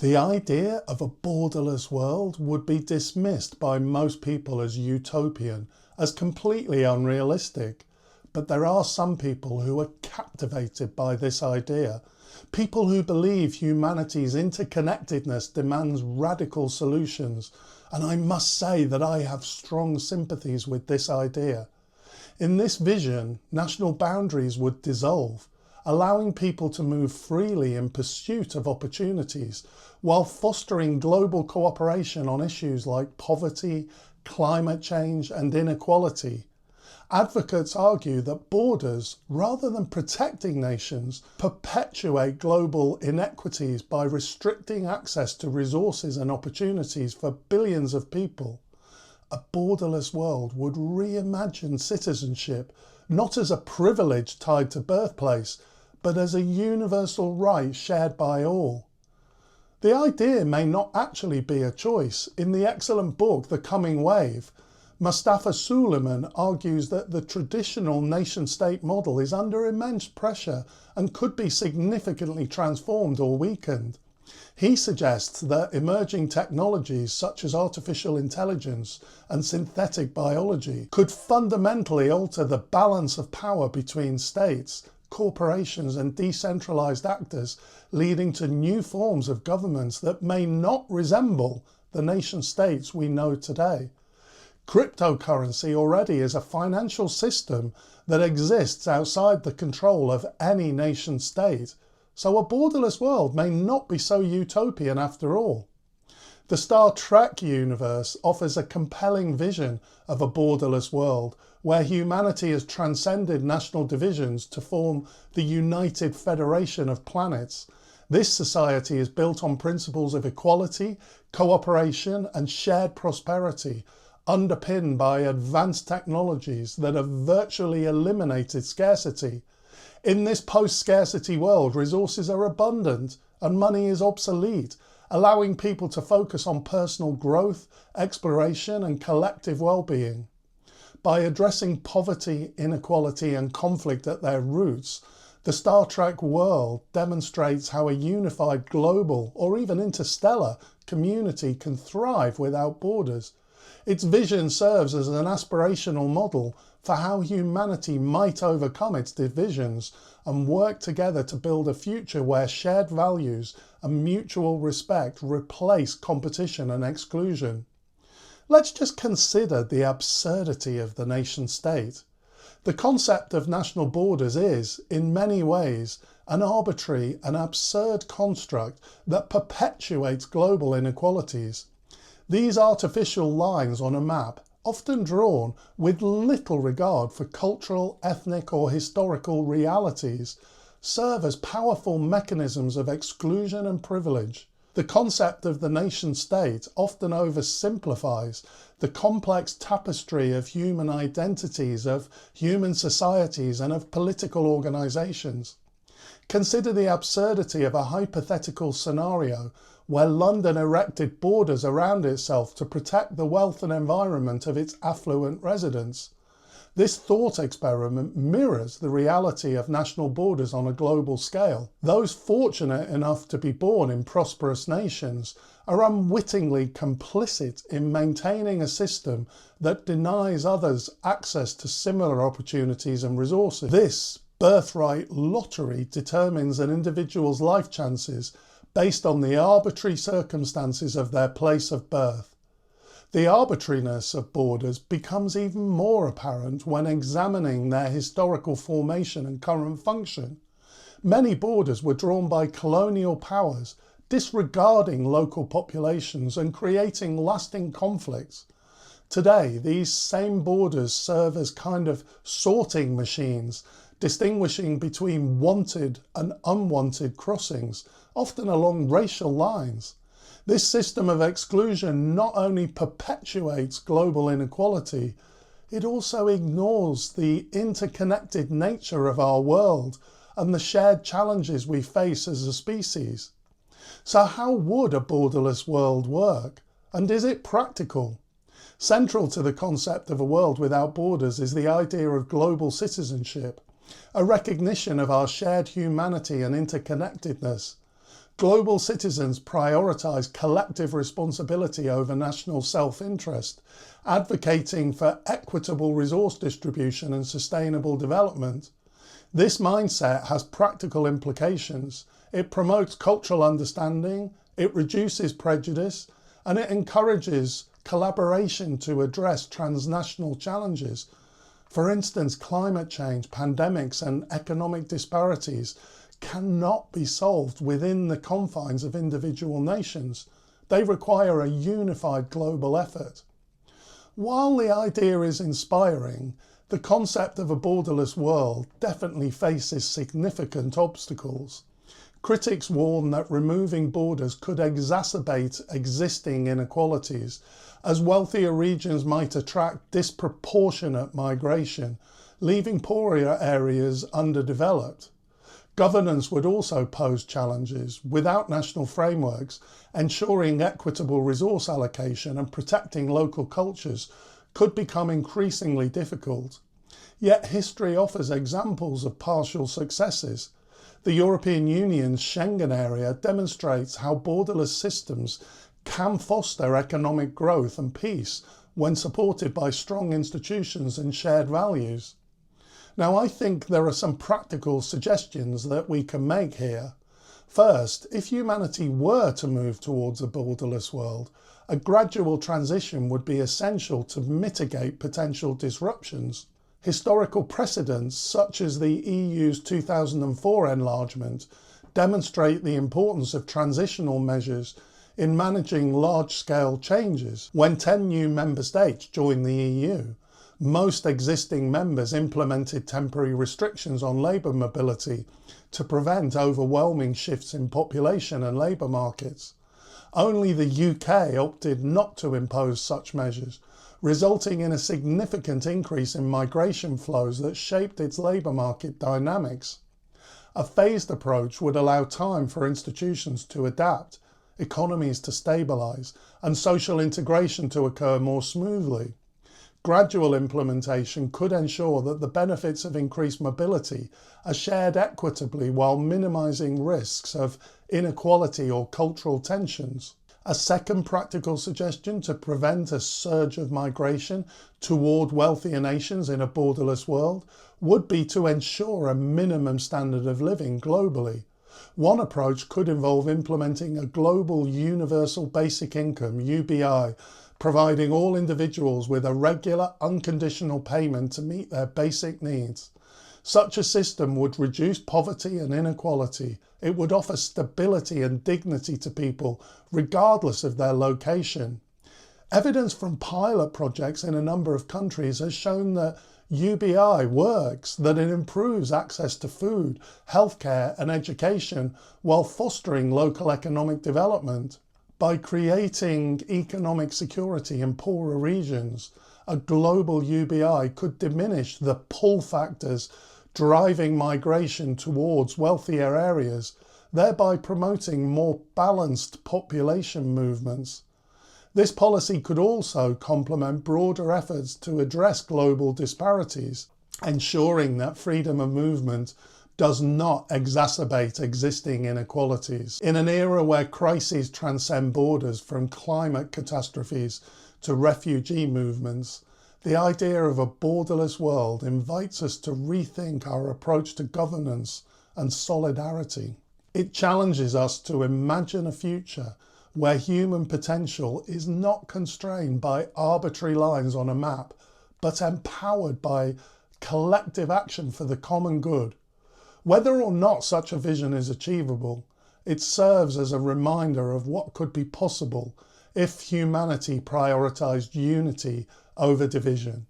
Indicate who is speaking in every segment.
Speaker 1: The idea of a borderless world would be dismissed by most people as utopian, as completely unrealistic. But there are some people who are captivated by this idea. People who believe humanity's interconnectedness demands radical solutions. And I must say that I have strong sympathies with this idea. In this vision, national boundaries would dissolve, allowing people to move freely in pursuit of opportunities, while fostering global cooperation on issues like poverty, climate change and inequality. Advocates argue that borders, rather than protecting nations, perpetuate global inequities by restricting access to resources and opportunities for billions of people. A borderless world would reimagine citizenship not as a privilege tied to birthplace, but as a universal right shared by all. The idea may not actually be a choice. In the excellent book The Coming Wave, Mustafa Suleiman argues that the traditional nation-state model is under immense pressure and could be significantly transformed or weakened. He suggests that emerging technologies such as artificial intelligence and synthetic biology could fundamentally alter the balance of power between states, corporations and decentralised actors, leading to new forms of governments that may not resemble the nation-states we know today. Cryptocurrency already is a financial system that exists outside the control of any nation-state, so a borderless world may not be so utopian after all. The Star Trek universe offers a compelling vision of a borderless world where humanity has transcended national divisions to form the United Federation of Planets. This society is built on principles of equality, cooperation and shared prosperity, underpinned by advanced technologies that have virtually eliminated scarcity. In this post-scarcity world, resources are abundant and money is obsolete, allowing people to focus on personal growth, exploration and collective well-being. By addressing poverty, inequality and conflict at their roots, the Star Trek world demonstrates how a unified global or even interstellar community can thrive without borders. Its vision serves as an aspirational model for how humanity might overcome its divisions and work together to build a future where shared values and mutual respect replace competition and exclusion. Let's just consider the absurdity of the nation-state. The concept of national borders is, in many ways, an arbitrary and absurd construct that perpetuates global inequalities. These artificial lines on a map, often drawn with little regard for cultural, ethnic or historical realities, serve as powerful mechanisms of exclusion and privilege. The concept of the nation-state often oversimplifies the complex tapestry of human identities, of human societies and of political organisations. Consider the absurdity of a hypothetical scenario where London erected borders around itself to protect the wealth and environment of its affluent residents. This thought experiment mirrors the reality of national borders on a global scale. Those fortunate enough to be born in prosperous nations are unwittingly complicit in maintaining a system that denies others access to similar opportunities and resources. This birthright lottery determines an individual's life chances based on the arbitrary circumstances of their place of birth. The arbitrariness of borders becomes even more apparent when examining their historical formation and current function. Many borders were drawn by colonial powers, disregarding local populations and creating lasting conflicts. Today, these same borders serve as kind of sorting machines, distinguishing between wanted and unwanted crossings, often along racial lines. This system of exclusion not only perpetuates global inequality, it also ignores the interconnected nature of our world and the shared challenges we face as a species. So how would a borderless world work? And is it practical? Central to the concept of a world without borders is the idea of global citizenship, a recognition of our shared humanity and interconnectedness. Global citizens prioritise collective responsibility over national self-interest, advocating for equitable resource distribution and sustainable development. This mindset has practical implications. It promotes cultural understanding, it reduces prejudice, and it encourages collaboration to address transnational challenges. For instance, climate change, pandemics, and economic disparities cannot be solved within the confines of individual nations. They require a unified global effort. While the idea is inspiring, the concept of a borderless world definitely faces significant obstacles. Critics warn that removing borders could exacerbate existing inequalities, as wealthier regions might attract disproportionate migration, leaving poorer areas underdeveloped. Governance would also pose challenges. Without national frameworks, ensuring equitable resource allocation and protecting local cultures could become increasingly difficult. Yet history offers examples of partial successes. The European Union's Schengen area demonstrates how borderless systems can foster economic growth and peace when supported by strong institutions and shared values. Now, I think there are some practical suggestions that we can make here. First, if humanity were to move towards a borderless world, a gradual transition would be essential to mitigate potential disruptions. Historical precedents, such as the EU's 2004 enlargement, demonstrate the importance of transitional measures in managing large-scale changes. When 10 new member states joined the EU, most existing members implemented temporary restrictions on labour mobility to prevent overwhelming shifts in population and labour markets. Only the UK opted not to impose such measures, resulting in a significant increase in migration flows that shaped its labour market dynamics. A phased approach would allow time for institutions to adapt, economies to stabilise, and social integration to occur more smoothly. Gradual implementation could ensure that the benefits of increased mobility are shared equitably while minimising risks of inequality or cultural tensions. A second practical suggestion to prevent a surge of migration toward wealthier nations in a borderless world would be to ensure a minimum standard of living globally. One approach could involve implementing a global universal basic income, UBI, providing all individuals with a regular, unconditional payment to meet their basic needs. Such a system would reduce poverty and inequality. It would offer stability and dignity to people, regardless of their location. Evidence from pilot projects in a number of countries has shown that UBI works, that it improves access to food, healthcare and education while fostering local economic development. By creating economic security in poorer regions, a global UBI could diminish the pull factors driving migration towards wealthier areas, thereby promoting more balanced population movements. This policy could also complement broader efforts to address global disparities, ensuring that freedom of movement does not exacerbate existing inequalities. In an era where crises transcend borders, from climate catastrophes to refugee movements, the idea of a borderless world invites us to rethink our approach to governance and solidarity. It challenges us to imagine a future where human potential is not constrained by arbitrary lines on a map, but empowered by collective action for the common good. Whether or not such a vision is achievable, it serves as a reminder of what could be possible if humanity prioritised unity over division.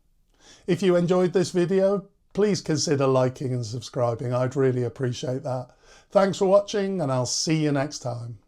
Speaker 1: If you enjoyed this video, please consider liking and subscribing. I'd really appreciate that. Thanks for watching, and I'll see you next time.